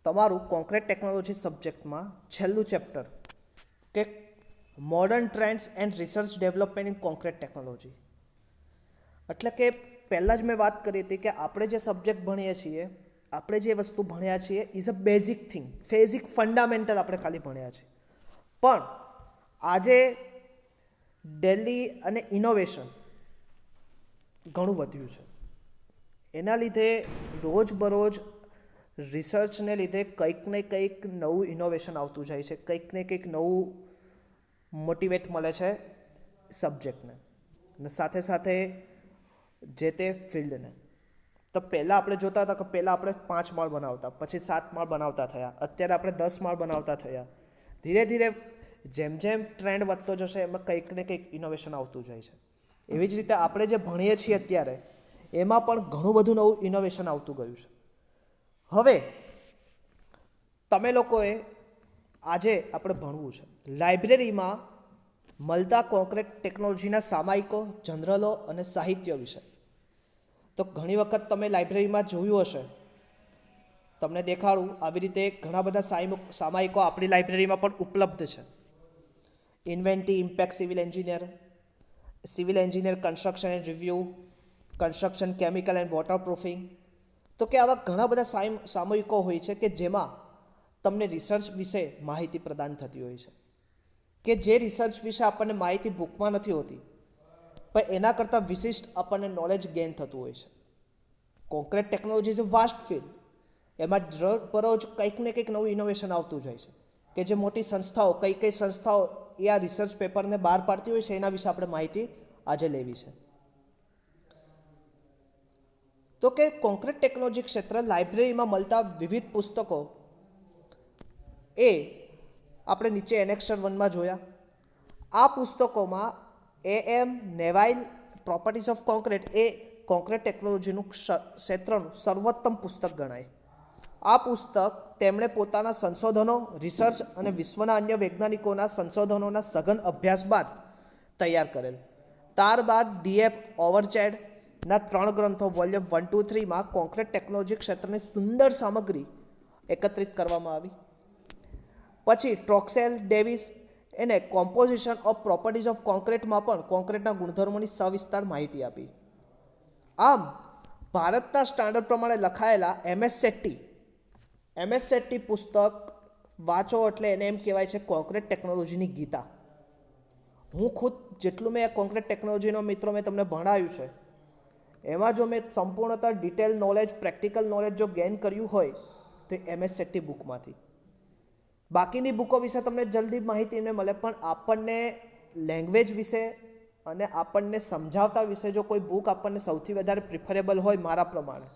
તમારું concrete technology સબ્જેક્ટમાં છેલ્લું chapter કે modern trends and research development in concrete technology. એટલે કે પહેલાં જ મેં વાત કરી હતી કે આપણે જે સબ્જેક્ટ ભણીએ છીએ, આપણે જે વસ્તુ ભણ્યા છીએ is a basic thing, basic fundamental આપણે ખાલી ભણ્યા છે. પણ આજે ડેલી અને ઇનોવેશન ઘણું વધ્યું છે. એના લીધે રોજબરોજ રિસર્ચને લીધે કંઈક ને કંઈક નવું ઇનોવેશન આવતું જાય છે, કંઈક ને કંઈક નવું મોટિવેટ મળે છે સબ્જેક્ટને અને સાથે સાથે જે તે ફિલ્ડને. તો પહેલાં આપણે જોતા હતા કે પહેલાં આપણે 5 માળ બનાવતા, પછી 7 માળ બનાવતા થયા, અત્યારે આપણે 10 માળ બનાવતા થયા. ધીરે ધીરે જેમ જેમ ટ્રેન્ડ વધતો જશે એમાં કંઈક ને કંઈક ઇનોવેશન આવતું જાય છે. એવી જ રીતે આપણે જે ભણીએ છીએ અત્યારે એમાં પણ ઘણું બધું નવું ઇનોવેશન આવતું ગયું છે. હવે તમે લોકોએ આજે આપણે ભણવું છે લાઇબ્રેરીમાં મળતા કોન્ક્રીટ ટેકનોલોજીના સામાયિકો, જનરલો અને સાહિત્ય વિશે. તો ઘણી વખત તમે લાઇબ્રેરીમાં જોયું હશે, તમને દેખાડું આવી રીતે ઘણા બધા સામાયિકો આપણી લાઇબ્રેરીમાં પણ ઉપલબ્ધ છે. Inventive impact civil engineer construction and review, construction chemical and waterproofing. તો કે આવા ઘણા બધા સામયિકો હોય છે કે જેમાં તમને રિસર્ચ વિશે માહિતી પ્રદાન થતી હોય છે, કે જે રિસર્ચ વિશે આપણને માહિતી બુકમાં નથી હોતી પણ એના કરતાં વિશિષ્ટ આપણને નોલેજ ગેઇન થતું હોય છે. Concrete technology is a vast field. એમાં દરરોજ કંઈક ને કંઈક નવું ઇનોવેશન આવતું જાય છે કે જે મોટી સંસ્થાઓ, કઈ સંસ્થાઓ એ આ રિસર્ચ પેપરને બહાર પાડતી હોય છે એના વિશે આપણે માહિતી આજે લેવી છે. તો કે કોન્ક્રીટ ટેકનોલોજી ક્ષેત્ર લાઇબ્રેરીમાં મળતા વિવિધ પુસ્તકો એ આપણે નીચે એનેક્સર 1માં જોયા. આ પુસ્તકોમાં AM Neville properties of concrete એ કોન્ક્રીટ ટેકનોલોજીનું ક્ષેત્રનું સર્વોત્તમ પુસ્તક ગણાય. આ પુસ્તક તેમણે પોતાના સંશોધનો, રિસર્ચ અને વિશ્વના અન્ય વૈજ્ઞાનિકોના સંશોધનોના સઘન અભ્યાસ બાદ તૈયાર કરેલ. ત્યારબાદ DF ઓવરચેડના 3 ગ્રંથો વોલ્યુમ 1, 2, 3માં કોન્ક્રીટ ટેકનોલોજી ક્ષેત્રની સુંદર સામગ્રી એકત્રિત કરવામાં આવી. પછી ટ્રોક્સેલ ડેવિસ એને કોમ્પોઝિશન ઓફ પ્રોપર્ટીઝ ઓફ કોન્ક્રીટમાં પણ કોન્ક્રીટના ગુણધર્મોની સવિસ્તાર માહિતી આપી. આમ ભારતના સ્ટાન્ડર્ડ પ્રમાણે લખાયેલા MS શેટ્ટી પુસ્તક વાંચો એટલે એને એમ કહેવાય છે કોન્ક્રીટ ટેકનોલોજીની ગીતા. હું ખુદ જેટલું મેં કોન્ક્રીટ ટેકનોલોજીનો મિત્રો મેં તમને ભણાવ્યું છે એમાં જો મેં સંપૂર્ણતઃ ડિટેલ નોલેજ, પ્રેક્ટિકલ નોલેજ જો ગેઇન કર્યું હોય તો MS શેટ્ટી બુકમાંથી. બાકીની બુકો વિશે તમને જલ્દી માહિતી ન મળે, પણ આપણને લેંગ્વેજ વિશે અને આપણને સમજાવતા વિશે જો કોઈ બુક આપણને સૌથી વધારે પ્રિફરેબલ હોય મારા પ્રમાણે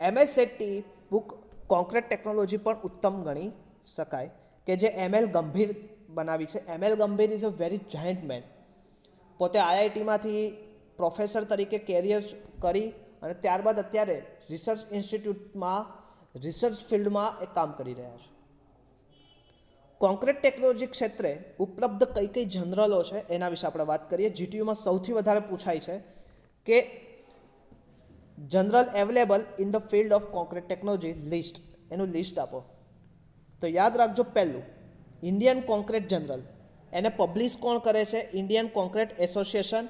MS Shetty book concrete technology પણ ઉત્તમ ગણી શકાય કે જે ML ગંભીર બનાવી છે. ML Gambhir is a very giant man. પોતે IITમાંથી પ્રોફેસર તરીકે કેરિયર કરી અને ત્યારબાદ અત્યારે રિસર્ચ ઇન્સ્ટિટ્યૂટમાં રિસર્ચ ફિલ્ડમાં એ કામ કરી રહ્યા છે. કોન્ક્રીટ ટેકનોલોજી ક્ષેત્રે ઉપલબ્ધ કઈ જનરલો છે એના વિશે આપણે વાત કરીએ. GTUમાં સૌથી વધારે પૂછાય છે કે journal available in the field of concrete technology list, એનું લિસ્ટ આપો. તો યાદ રાખજો, પહેલું ઇન્ડિયન કોન્ક્રીટ જનરલ. એને પબ્લિશ કોણ કરે છે? Indian concrete association.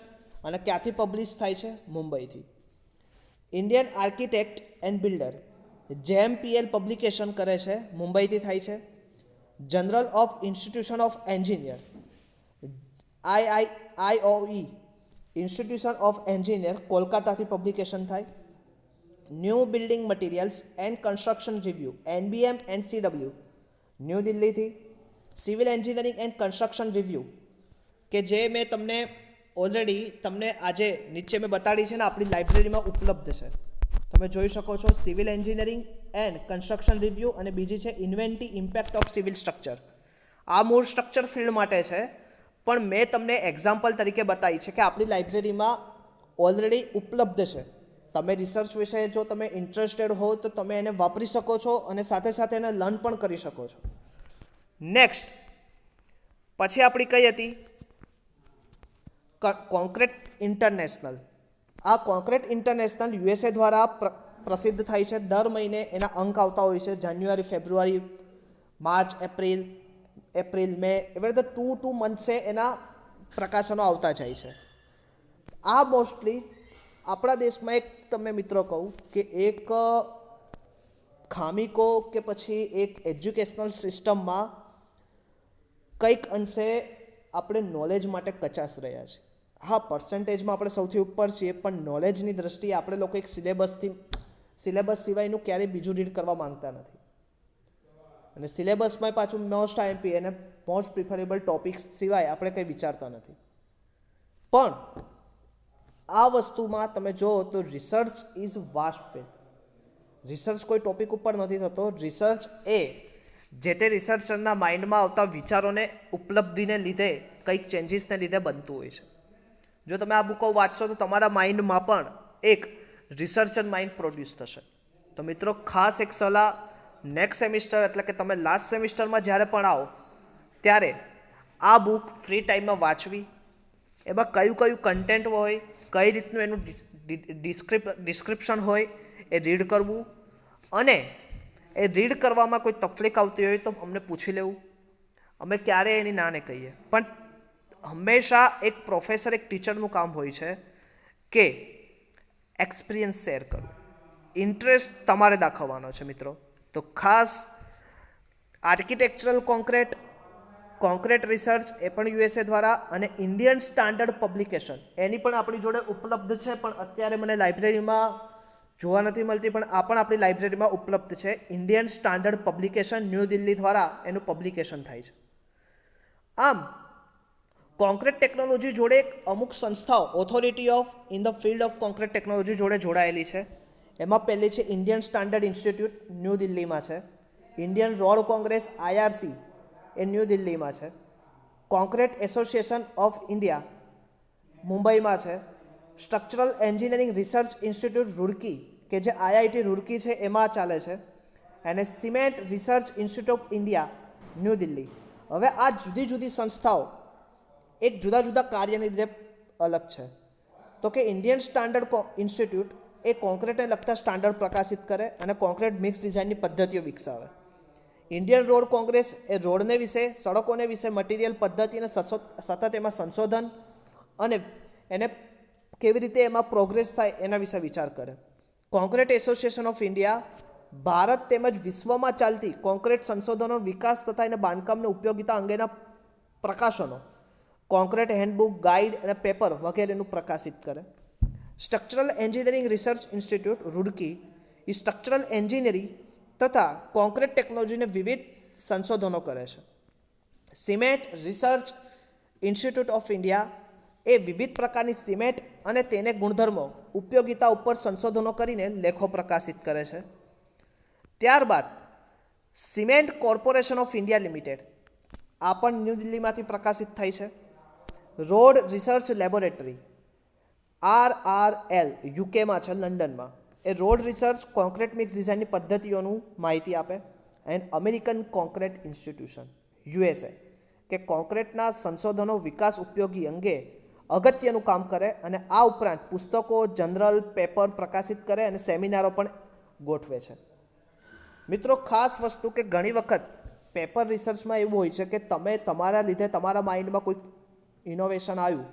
અને ક્યાંથી પબ્લિશ થાય છે? મુંબઈથી. Indian architect and builder JMPL publication કરે છે, મુંબઈથી થાય છે. Journal of institution of engineer IOE institution of engineer કોલકાતાથી પબ્લિકેશન થાય. New building materials and construction review NBM-NCW new દિલ્હીથી. Civil engineering and construction review કે જે મેં તમને ઓલરેડી આજે નીચે મેં બતાડી છે ને આપણી લાઇબ્રેરીમાં ઉપલબ્ધ છે. તમે જોઈ શકો છો civil engineering and construction review, અને બીજી છે inventive impact of civil structure. આ મૂળ સ્ટ્રક્ચર ફિલ્ડ માટે છે, પણ મેં તમને એક્ઝામ્પલ તરીકે બતાવી છે કે આપણી લાઇબ્રેરીમાં ઓલરેડી ઉપલબ્ધ છે. તમે રિસર્ચ વિશે જો તમે ઇન્ટરેસ્ટેડ હો તો તમે એને વાપરી શકો છો અને સાથે સાથે એને લર્ન પણ કરી શકો છો. નેક્સ્ટ પછી આપણી કઈ હતી? Concrete international. આ કોન્ક્રીટ ઇન્ટરનેશનલ USA દ્વારા પ્રસિદ્ધ થાય છે. દર મહિને એના અંક આવતા હોય છે. જાન્યુઆરી, ફેબ્રુઆરી, માર્ચ, એપ્રિલ, મે, એવી રીતે 2 મંથ્સે એના પ્રકાશનો આવતા જાય છે. આ મોસ્ટલી આપણા દેશમાં એક તમને મિત્રો કહું કે એક ખામી કહો કે પછી એક એજ્યુકેશનલ સિસ્ટમમાં કંઈક અંશે આપણે નોલેજ માટે કચાશ રહ્યા છે. હા, પર્સન્ટેજમાં આપણે સૌથી ઉપર છીએ, પણ નોલેજની દ્રષ્ટિએ આપણે લોકો એક સિલેબસ સિવાયનું ક્યારેય બીજું રીડ કરવા માંગતા નથી. અને સિલેબસમાં પાછું મોસ્ટ આઈએમપી અને મોસ્ટ પ્રિફરેબલ ટોપિક્સ સિવાય આપણે કંઈ વિચારતા નથી. પણ આ વસ્તુમાં તમે જુઓ તો research is vast field. Research કોઈ ટોપિક ઉપર નથી થતો. રિસર્ચ એ જે તે રિસર્ચરના માઇન્ડમાં આવતા વિચારોને, ઉપલબ્ધિને લીધે, કંઈક ચેન્જીસને લીધે બનતું હોય છે. જો તમે આ બુકો વાંચશો તો તમારા માઇન્ડમાં પણ એક રિસર્ચર માઇન્ડ પ્રોડ્યુસ થશે. તો મિત્રો, ખાસ એક સલાહ, નેક્સ્ટ સેમિસ્ટર એટલે કે તમે લાસ્ટ સેમિસ્ટરમાં જ્યારે પણ આવો ત્યારે આ બુક ફ્રી ટાઈમમાં વાંચવી, એમાં કયું કન્ટેન્ટ હોય, કઈ રીતનું એનું ડિસ્ક્રિપ્શન હોય એ રીડ કરવું, અને એ રીડ કરવામાં કોઈ તકલીફ આવતી હોય તો અમને પૂછી લેવું. અમે ક્યારેય એની ના ને કહીએ. પણ હંમેશા એક પ્રોફેસર, એક ટીચરનું કામ હોય છે કે એક્સપિરિયન્સ શેર કરવું. ઇન્ટરેસ્ટ તમારે દાખવવાનો છે મિત્રો. તો ખાસ આર્કિટેક્ચરલ કોન્ક્રીટ રિસર્ચ એ પણ યુએસએ દ્વારા, અને ઇન્ડિયન સ્ટાન્ડર્ડ પબ્લિકેશન એની પણ આપણી જોડે ઉપલબ્ધ છે, પણ અત્યારે મને લાઇબ્રેરીમાં જોવા નથી મળતી, પણ આ પણ આપણી લાઇબ્રેરીમાં ઉપલબ્ધ છે. Indian standard publication new Delhi દ્વારા એનું પબ્લિકેશન થાય છે. આમ કોન્ક્રીટ ટેકનોલોજી જોડે અમુક સંસ્થાઓ authority in the field of concrete technology જોડે જોડાયેલી છે. એમાં પહેલી છે ઇન્ડિયન સ્ટાન્ડર્ડ ઇન્સ્ટિટ્યૂટ, ન્યૂ દિલ્હીમાં છે. ઇન્ડિયન રોડ કોંગ્રેસ IRC એ ન્યૂ દિલ્હીમાં છે. કોન્ક્રીટ એસોસિએશન ઓફ ઇન્ડિયા મુંબઈમાં છે. Structural engineering research institute Roorkee કે જે IIT રૂડકી છે એમાં ચાલે છે. અને cement research institute of India new Delhi. હવે આ જુદી જુદી સંસ્થાઓ એક જુદા જુદા કાર્યની રીતે અલગ છે. તો કે ઇન્ડિયન સ્ટાન્ડર્ડ ઇન્સ્ટિટ્યૂટ એ કોન્ક્રીટને લગતા સ્ટાન્ડર્ડ પ્રકાશિત કરે અને કોન્ક્રીટ મિક્સ ડિઝાઇનની પદ્ધતિઓ વિકસાવે. ઇન્ડિયન રોડ કોંગ્રેસ એ રોડને વિશે, સડકોને વિશે, મટીરિયલ પદ્ધતિને સતત એમાં સંશોધન અને એને કેવી રીતે એમાં પ્રોગ્રેસ થાય એના વિશે વિચાર કરે. Concrete association of India Bharat તેમજ વિશ્વમાં ચાલતી કોન્ક્રીટ સંશોધનો, વિકાસ તથા એને બાંધકામની ઉપયોગિતા અંગેના પ્રકાશનો, કોન્ક્રીટ હેન્ડબુક, ગાઈડ અને પેપર વગેરેનું પ્રકાશિત કરે. Structural engineering research institute Roorkee એ સ્ટ્રક્ચરલ એન્જિનિયરિંગ તથા કોન્ક્રીટ ટેકનોલોજીને વિવિધ સંશોધનો કરે છે. Cement research institute of India એ વિવિધ પ્રકારની સિમેન્ટ અને તેને ગુણધર્મો, ઉપયોગિતા ઉપર સંશોધનો કરીને લેખો પ્રકાશિત કરે છે. ત્યારબાદ cement corporation of India limited, આ પણ ન્યૂ દિલ્હીમાંથી પ્રકાશિત થાય છે. રોડ રિસર્ચ લેબોરેટરી RRL યુકેમાં છે, લંડનમાં. એ રોડ રિસર્ચ, કોન્ક્રીટ મિક્સ ડિઝાઇનની પદ્ધતિઓનું માહિતી આપે. And American concrete institution USA કે કોન્ક્રીટના સંશોધનો, વિકાસ, ઉપયોગી અંગે અગત્યનું કામ કરે અને આ ઉપરાંત પુસ્તકો, જનરલ, પેપર પ્રકાશિત કરે અને સેમિનારો પણ ગોઠવે છે. મિત્રો, ખાસ વસ્તુ કે ઘણી વખત પેપર રિસર્ચમાં એવું હોય છે કે તમે તમારા લીધે તમારા માઇન્ડમાં કોઈક ઇનોવેશન આવ્યું,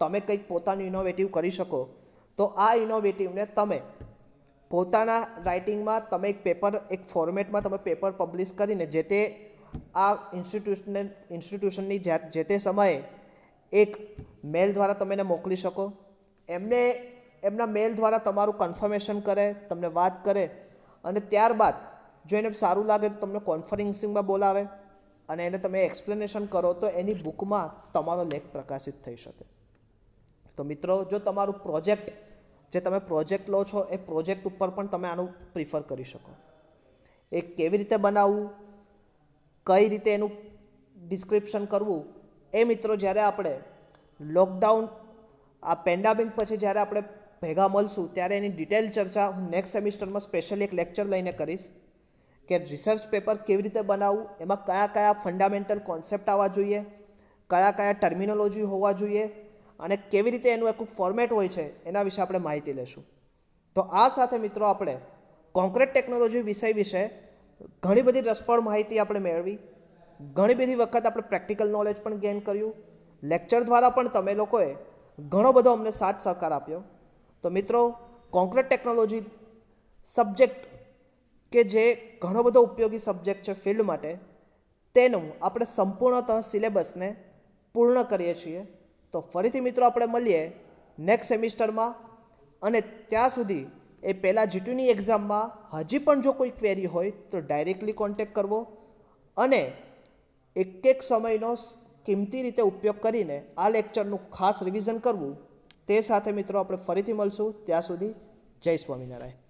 તમે કંઈક પોતાનું ઇનોવેટિવ કરી શકો, તો આ ઇનોવેટિવને તમે પોતાના રાઇટિંગમાં તમે એક ફોર્મેટમાં તમે પેપર પબ્લિશ કરીને જે તે આ ઇન્સ્ટિટ્યુશનની જે તે સમયે એક મેલ દ્વારા તમે એને મોકલી શકો. એમના મેલ દ્વારા તમારું કન્ફર્મેશન કરે, તમને વાત કરે અને ત્યારબાદ જો એને સારું લાગે તો તમને કોન્ફરન્સિંગમાં બોલાવે અને એને તમે એક્સપ્લેનેશન કરો તો એની બુકમાં તમારો લેખ પ્રકાશિત થઈ શકે. તો મિત્રો, જો તમારું પ્રોજેક્ટ જે તમે પ્રોજેક્ટ લો છો એ પ્રોજેક્ટ ઉપર પણ તમે આનું પ્રિફર કરી શકો. એ કેવી રીતે બનાવવું, કઈ રીતે એનું ડિસ્ક્રિપ્શન કરવું, એ મિત્રો જ્યારે આપણે લોકડાઉન, આ પેન્ડામિક પછી જ્યારે આપણે ભેગા મળશું ત્યારે એની ડિટેલ ચર્ચા હું નેક્સ્ટ સેમિસ્ટરમાં સ્પેશિયલી એક લેક્ચર લઈને કરીશ કે રિસર્ચ પેપર કેવી રીતે બનાવવું, એમાં કયા કયા ફંડામેન્ટલ કોન્સેપ્ટ આવવા જોઈએ, કયા કયા ટર્મિનોલોજી હોવા જોઈએ અને કેવી રીતે એનું એક ફોર્મેટ હોય છે એના વિશે આપણે માહિતી લેશું. તો તો આ સાથે મિત્રો આપણે કોન્ક્રીટ ટેકનોલોજી વિષય વિશે ઘણી બધી રસપ્રદ માહિતી આપણે મેળવી, ઘણી બધી વખત આપણે પ્રેક્ટિકલ નોલેજ પણ ગેઇન કર્યું, લેક્ચર દ્વારા પણ તમે લોકોએ ઘણો બધો અમને સાથ સહકાર આપ્યો. તો મિત્રો કોન્ક્રીટ ટેકનોલોજી સબ્જેક્ટ કે જે ઘણો બધો ઉપયોગી સબ્જેક્ટ છે ફિલ્ડ માટે, તેનું આપણે સંપૂર્ણતઃ સિલેબસને પૂર્ણ કરીએ છીએ. તો ફરીથી મિત્રો આપણે મળીએ નેક્સ્ટ સેમિસ્ટરમાં, અને ત્યાં સુધી એ પહેલાં G2ની એક્ઝામમાં હજી પણ જો કોઈ ક્વેરી હોય તો ડાયરેક્ટલી કોન્ટેક્ટ કરવો અને એક સમયનો કિંમતી રીતે ઉપયોગ કરીને આ લેક્ચરનું ખાસ રિવિઝન કરવું. તે સાથે મિત્રો આપણે ફરીથી મળશું. ત્યાં સુધી જય સ્વામિનારાયણ.